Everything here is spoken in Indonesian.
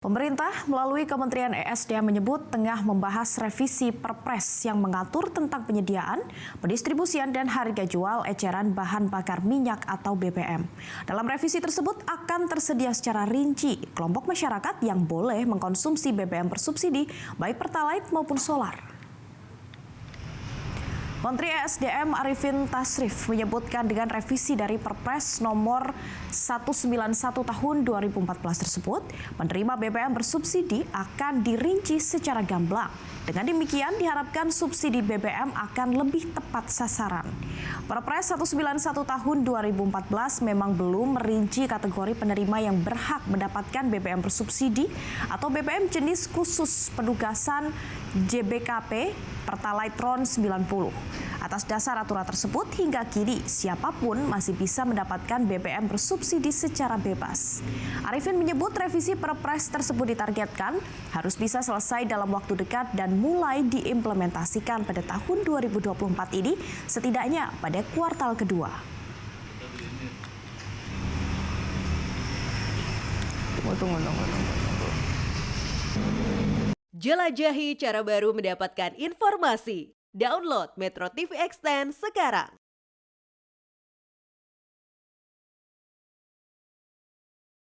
Pemerintah melalui Kementerian ESDM menyebut tengah membahas revisi Perpres yang mengatur tentang penyediaan, pendistribusian dan harga jual eceran bahan bakar minyak atau BBM. Dalam revisi tersebut akan tersedia secara rinci kelompok masyarakat yang boleh mengkonsumsi BBM bersubsidi baik Pertalite maupun solar. Menteri ESDM Arifin Tasrif menyebutkan dengan revisi dari Perpres nomor 191 tahun 2014 tersebut, penerima BBM bersubsidi akan dirinci secara gamblang. Dengan demikian diharapkan subsidi BBM akan lebih tepat sasaran. Perpres 191 tahun 2014 memang belum merinci kategori penerima yang berhak mendapatkan BBM bersubsidi atau BBM jenis khusus penugasan JBKP Pertalite RON 90. Atas dasar aturan tersebut, hingga kini siapapun masih bisa mendapatkan BBM bersubsidi secara bebas. Arifin menyebut revisi Perpres tersebut ditargetkan harus bisa selesai dalam waktu dekat dan mulai diimplementasikan pada tahun 2024 ini, setidaknya pada kuartal kedua. Tunggu. Jelajahi cara baru mendapatkan informasi. Download Metro TV Extend sekarang.